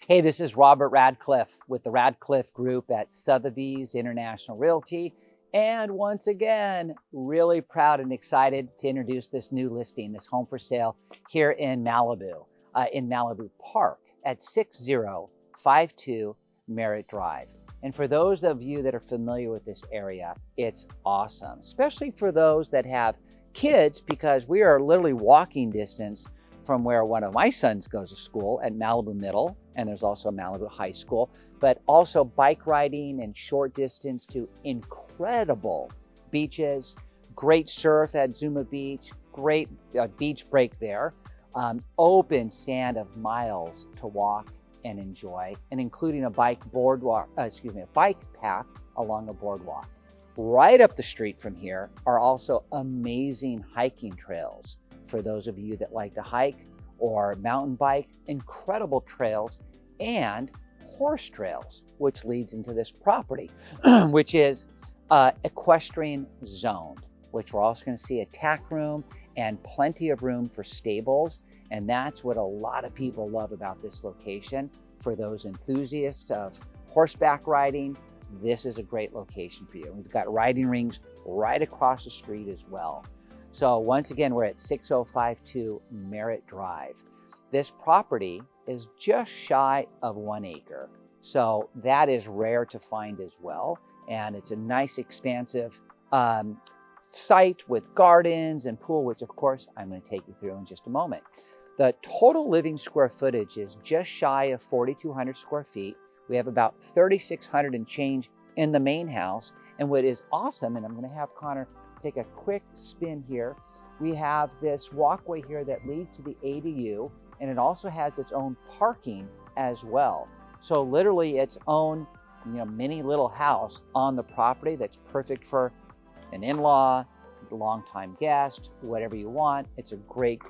Hey, this is Robert Radcliffe with the Radcliffe Group at Sotheby's International Realty. And once again, really proud and excited to introduce this new listing, this home for sale here in Malibu Park at 6052 Merritt Drive. And for those of you that are familiar with this area, it's awesome, especially for those that have kids, because we are literally walking distance from where one of my sons goes to school at Malibu Middle, and there's also Malibu High School, but also bike riding and short distance to incredible beaches, great surf at Zuma Beach, great beach break there, open sand of miles to walk and enjoy, and including a bike path along a boardwalk. Right up the street from here are also amazing hiking trails for those of you that like to hike or mountain bike, incredible trails and horse trails, which leads into this property, which is equestrian zoned, which we're also going to see a tack room and plenty of room for stables. And that's what a lot of people love about this location. For those enthusiasts of horseback riding, this is a great location for you. We've got riding rings right across the street as well. So once again, we're at 6052 Merritt Drive. This property is just shy of 1 acre. So that is rare to find as well. And it's a nice expansive site with gardens and pool, which of course I'm going to take you through in just a moment. The total living square footage is just shy of 4,200 square feet. We have about 3,600 and change in the main house. And what is awesome, and I'm going to have Connor take a quick spin here. We have this walkway here that leads to the ADU, and it also has its own parking as well. So literally its own, mini little house on the property that's perfect for an in-law, longtime guest, whatever you want. It's a great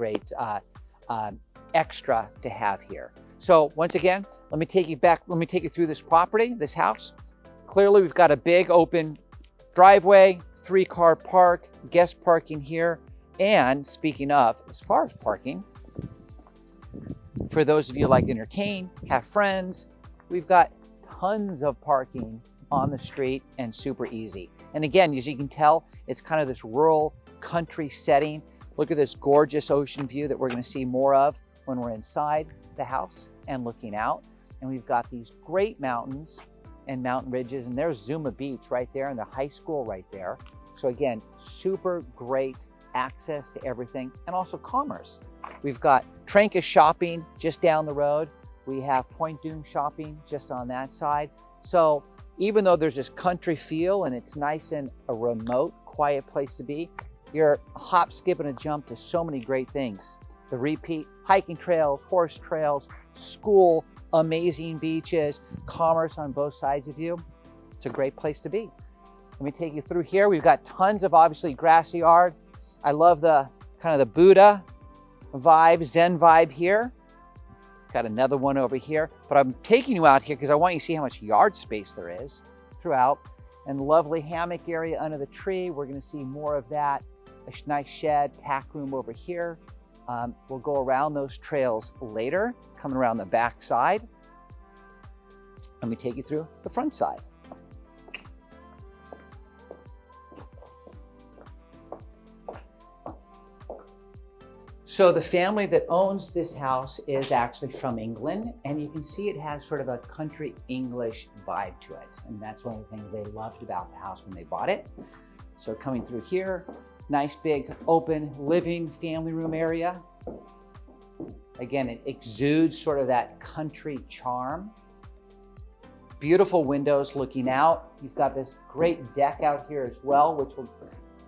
extra to have here. So once again, let me take you through this property, this house. Clearly we've got a big open driveway, 3-car park, guest parking here. And speaking of, as far as parking, for those of you who like to entertain, have friends, we've got tons of parking on the street and super easy. And again, as you can tell, it's kind of this rural country setting. Look at this gorgeous ocean view that we're going to see more of when we're inside the house and looking out. And we've got these great mountains and mountain ridges, and there's Zuma Beach right there and the high school right there. So again, super great access to everything, and also commerce. We've got Trancas shopping just down the road. We have Point Dume shopping just on that side. So even though there's this country feel and it's nice and a remote, quiet place to be, you're a hop, skip, and a jump to so many great things. The repeat hiking trails, horse trails, school, amazing beaches, commerce on both sides of you. It's a great place to be. Let me take you through here. We've got tons of obviously grassy yard. I love the kind of the Buddha vibe, Zen vibe here. Got another one over here, but I'm taking you out here because I want you to see how much yard space there is throughout. And lovely hammock area under the tree. We're going to see more of that. A nice shed, tack room over here. We'll go around those trails later, coming around the back side. Let me take you through the front side. So the family that owns this house is actually from England, and you can see it has sort of a country English vibe to it. And that's one of the things they loved about the house when they bought it. So coming through here, nice big open living family room area. Again, it exudes sort of that country charm. Beautiful windows looking out. You've got this great deck out here as well, which we'll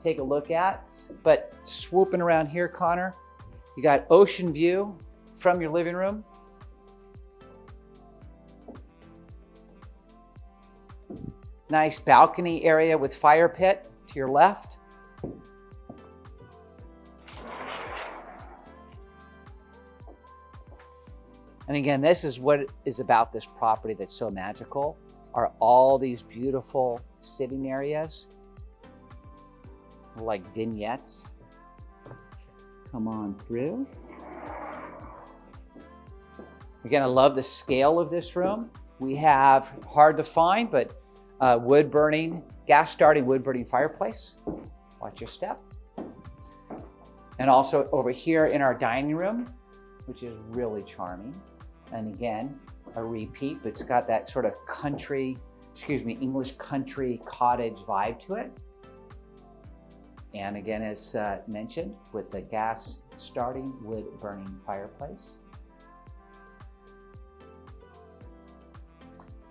take a look at. But swooping around here, Connor, you got ocean view from your living room. Nice balcony area with fire pit to your left. And again, this is what is about this property that's so magical, are all these beautiful sitting areas, like vignettes. Come on through. Again, I love the scale of this room. We have, hard to find, but wood burning, gas starting wood burning fireplace. Watch your step. And also over here in our dining room, which is really charming. And again, a repeat, but it's got that sort of country, English country cottage vibe to it. And again, as mentioned, with the gas starting wood burning fireplace.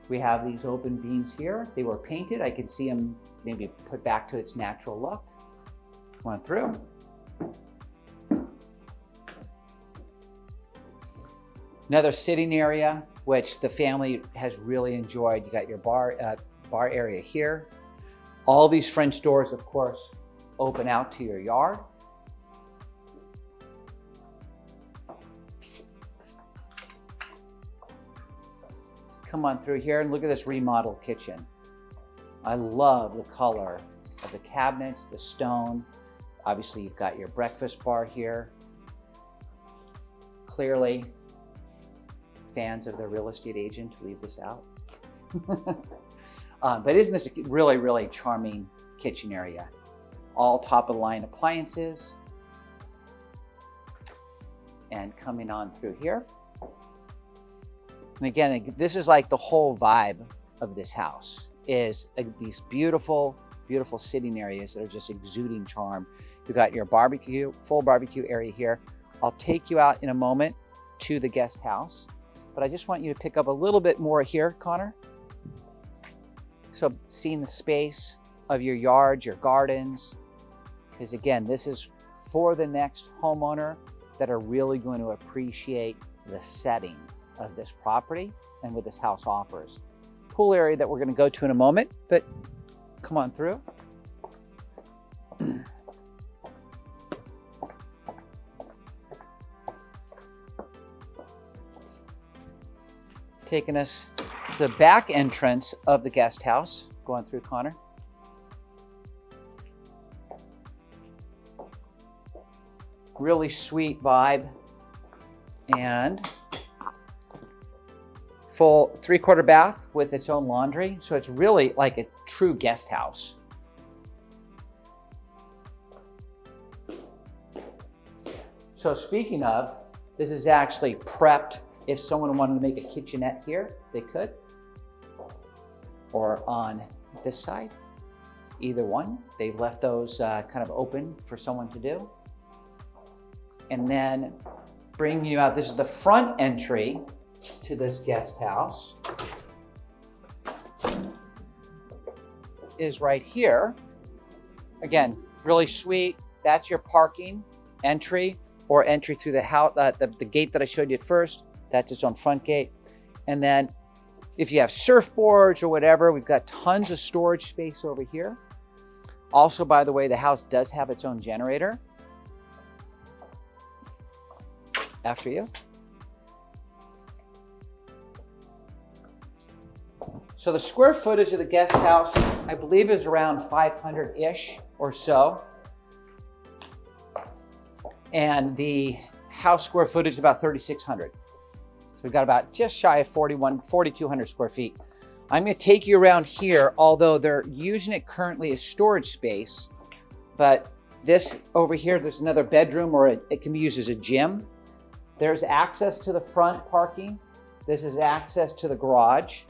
We have these open beams here. They were painted. I can see them maybe put back to its natural look. Went through. Another sitting area, which the family has really enjoyed. You got your bar area here. All these French doors, of course, open out to your yard. Come on through here and look at this remodeled kitchen. I love the color of the cabinets, the stone. Obviously, you've got your breakfast bar here. Clearly, fans of the real estate agent leave this out. But isn't this a really, really charming kitchen area? All top of the line appliances. And coming on through here. And again, this is like the whole vibe of this house, is these beautiful, beautiful sitting areas that are just exuding charm. You've got your barbecue, full barbecue area here. I'll take you out in a moment to the guest house, but I just want you to pick up a little bit more here, Connor. So seeing the space of your yard, your gardens, because again, this is for the next homeowner that are really going to appreciate the setting of this property and what this house offers. Pool area that we're going to go to in a moment, but come on through. Taking us to the back entrance of the guest house. Going through, Connor. Really sweet vibe. And full 3/4 bath with its own laundry. So it's really like a true guest house. So speaking of, this is actually prepped. If someone wanted to make a kitchenette here, they could. Or on this side, either one. They've left those kind of open for someone to do. And then bringing you out, this is the front entry to this guest house, is right here. Again, really sweet. That's your parking entry or entry through the house, the gate that I showed you at first. That's its own front gate. And then if you have surfboards or whatever, we've got tons of storage space over here. Also, by the way, the house does have its own generator. After you. So the square footage of the guest house, I believe, is around 500-ish or so. And the house square footage is about 3,600. So we've got about just shy of 4,200 square feet. I'm going to take you around here, although they're using it currently as storage space. But this over here, there's another bedroom, or it can be used as a gym. There's access to the front parking. This is access to the garage.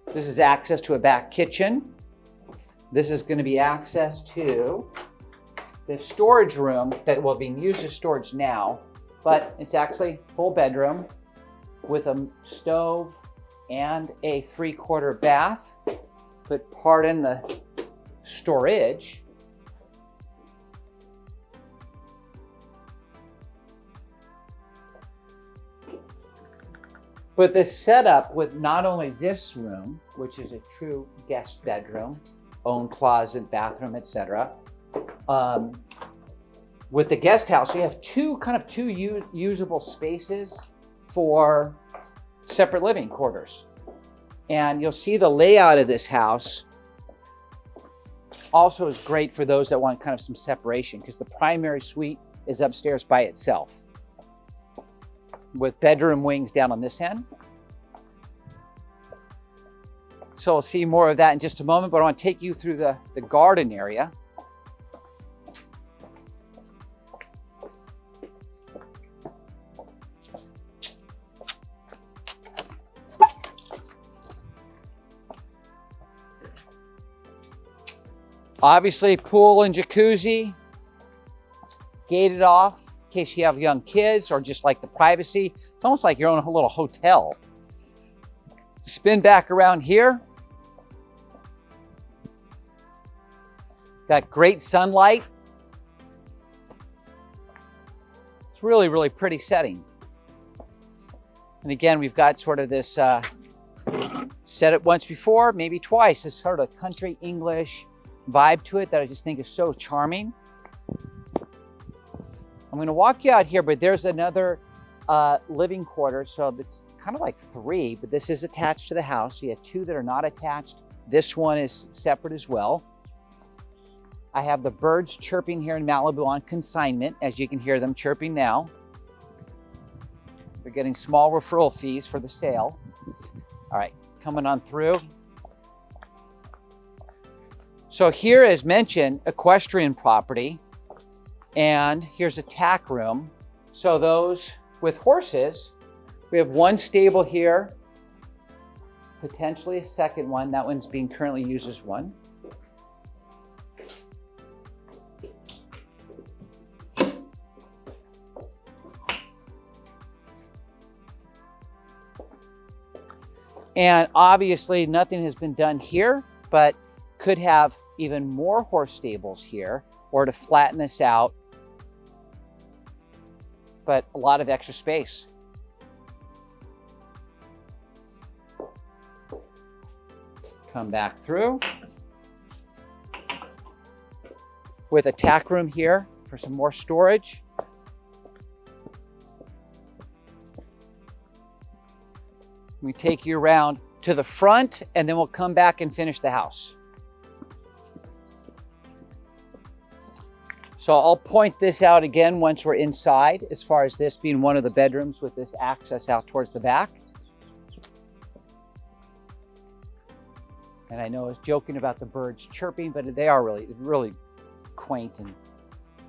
This is access to a back kitchen. This is going to be access to the storage room that will be used as storage now, but it's actually full bedroom with a stove and a 3/4 bath. But pardon the storage. But this setup with not only this room, which is a true guest bedroom, own closet, bathroom, etc. With the guest house, you have two usable spaces for separate living quarters. And you'll see the layout of this house also is great for those that want kind of some separation, because the primary suite is upstairs by itself. with bedroom wings down on this end. So we'll see more of that in just a moment, but I want to take you through the garden area. Obviously, pool and jacuzzi, gated off in case you have young kids or just like the privacy. It's almost like your own little hotel. Spin back around here. Got great sunlight. It's really, really pretty setting. And again, we've got sort of this, said it once before, maybe twice, this sort of country English vibe to it that I just think is so charming. I'm going to walk you out here, but there's another living quarter. So it's kind of like 3, but this is attached to the house. You have 2 that are not attached. This one is separate as well. I have the birds chirping here in Malibu on consignment, as you can hear them chirping now. They're getting small referral fees for the sale. All right, coming on through. So here, as mentioned, equestrian property, and here's a tack room. So those with horses, we have 1 stable here, potentially a second one. That one's being currently used as one. And obviously nothing has been done here, but could have even more horse stables here or to flatten this out, but a lot of extra space. Come back through with a tack room here for some more storage. We take you around to the front and then we'll come back and finish the house. So I'll point this out again once we're inside, as far as this being one of the bedrooms with this access out towards the back. And I know I was joking about the birds chirping, but they are really quaint and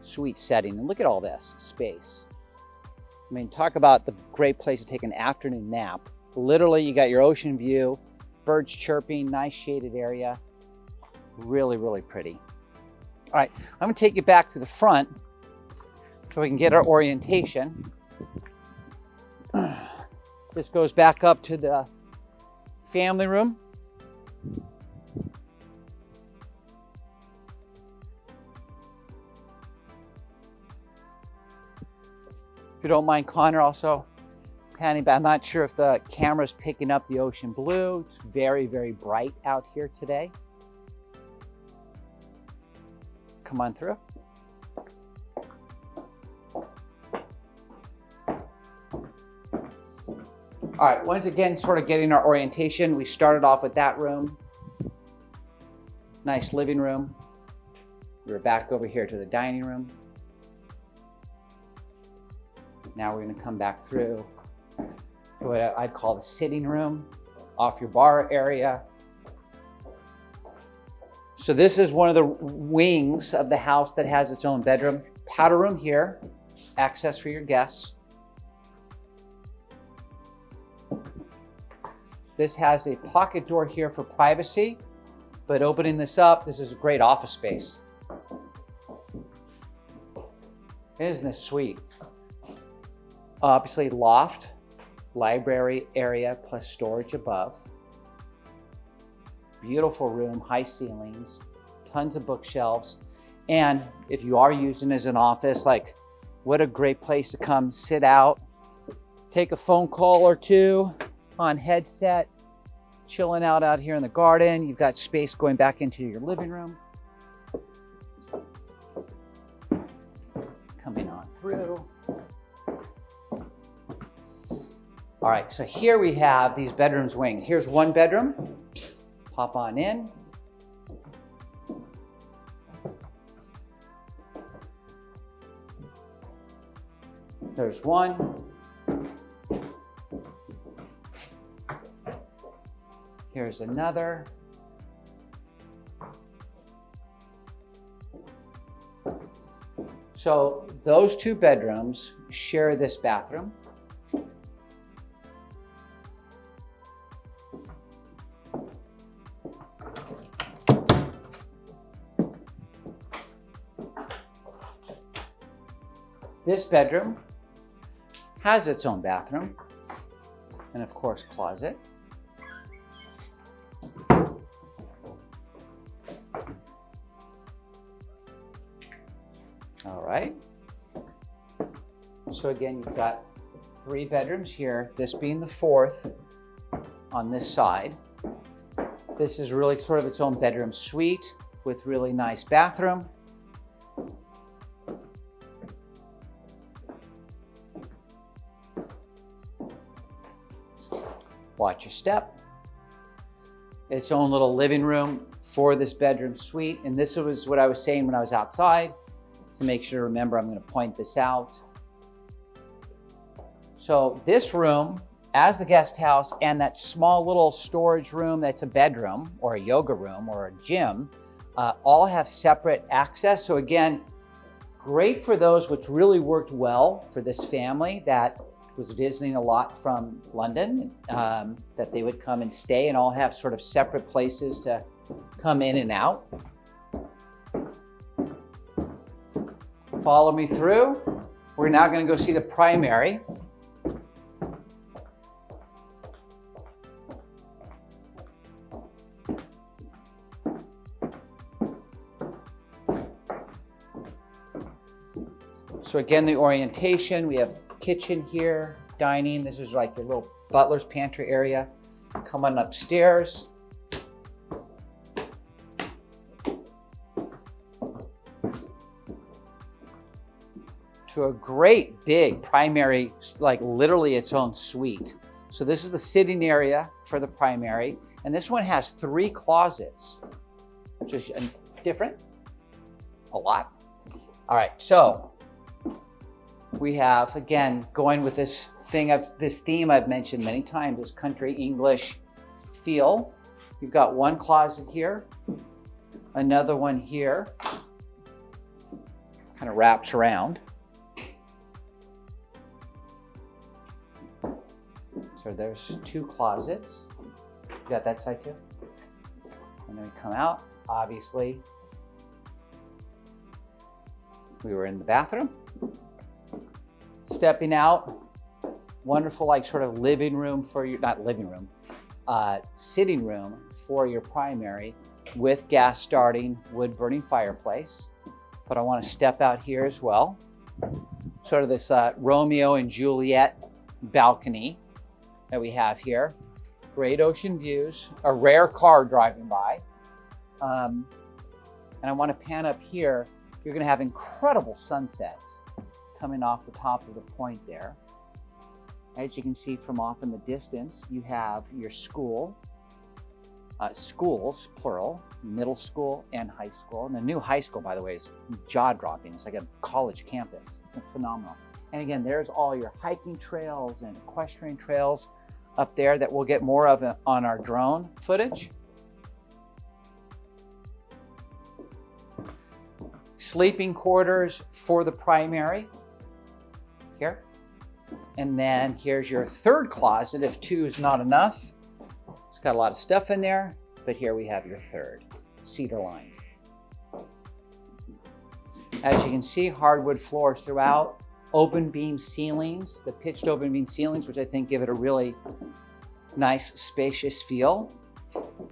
sweet setting. And look at all this space. I mean, talk about the great place to take an afternoon nap. Literally, you got your ocean view, birds chirping, nice shaded area. Really, really pretty. All right, I'm gonna take you back to the front so we can get our orientation. This goes back up to the family room. If you don't mind, Connor, also panning back. I'm not sure if the camera's picking up the ocean blue. It's very, very bright out here today. Come on through. All right, once again, sort of getting our orientation. We started off with that room. Nice living room. We're back over here to the dining room. Now we're gonna come back through to what I'd call the sitting room, off your bar area. So this is one of the wings of the house that has its own bedroom. Powder room here, access for your guests. This has a pocket door here for privacy, but opening this up, this is a great office space. Isn't this sweet? Obviously loft, library area plus storage above. Beautiful room, high ceilings, tons of bookshelves. And if you are using it as an office, like what a great place to come sit out, take a phone call or two on headset, chilling out here in the garden. You've got space going back into your living room. Coming on through. All right, so here we have these bedrooms wing. Here's one bedroom. Pop on in. There's one. Here's another. So those two bedrooms share this bathroom. This bedroom has its own bathroom and of course closet. All right. So again, you've got 3 bedrooms here, this being the 4th on this side. This is really sort of its own bedroom suite with really nice bathroom. Watch your step. Its own little living room for this bedroom suite. And this was what I was saying when I was outside. To make sure to remember, I'm going to point this out. So this room, as the guest house, and that small little storage room that's a bedroom or a yoga room or a gym, all have separate access. So again, great for those, which really worked well for this family that was visiting a lot from London, that they would come and stay and all have sort of separate places to come in and out. Follow me through. We're now going to go see the primary. So again, the orientation, we have kitchen here, dining. This is like your little butler's pantry area. Come on upstairs. To a great big primary, like literally its own suite. So this is the sitting area for the primary. And this one has 3 closets, which is different, a lot. All right, so we have, again, going with this theme I've mentioned many times, this country English feel. You've got 1 closet here, another one here, kind of wraps around. So there's 2 closets. You got that side too? And then we come out, obviously. We were in the bathroom. Stepping out, wonderful like sort of living room for your, not living room, sitting room for your primary with gas starting, wood burning fireplace. But I want to step out here as well. Sort of this Romeo and Juliet balcony that we have here. Great ocean views, a rare car driving by. And I want to pan up here. You're going to have incredible sunsets coming off the top of the point there. As you can see from off in the distance, you have your school, schools, plural, middle school and high school. And the new high school, by the way, is jaw-dropping. It's like a college campus. It's phenomenal. And again, there's all your hiking trails and equestrian trails up there that we'll get more of on our drone footage. Sleeping quarters for the primary here. And then here's your 3rd closet if 2 is not enough. It's got a lot of stuff in there, but here we have your 3rd, cedar lined. As you can see, hardwood floors throughout, open beam ceilings, the pitched open beam ceilings, which I think give it a really nice, spacious feel.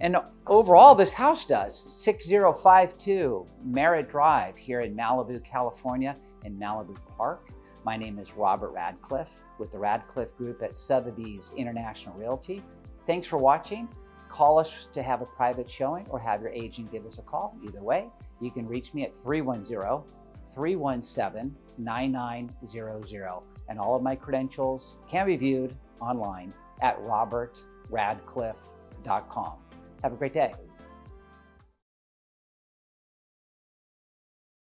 And overall, this house does. 6052 Merritt Drive here in Malibu, California, in Malibu Park. My name is Robert Radcliffe with the Radcliffe Group at Sotheby's International Realty. Thanks for watching. Call us to have a private showing or have your agent give us a call. Either way, you can reach me at 310-317-9900. And all of my credentials can be viewed online at robertradcliffe.com. Have a great day.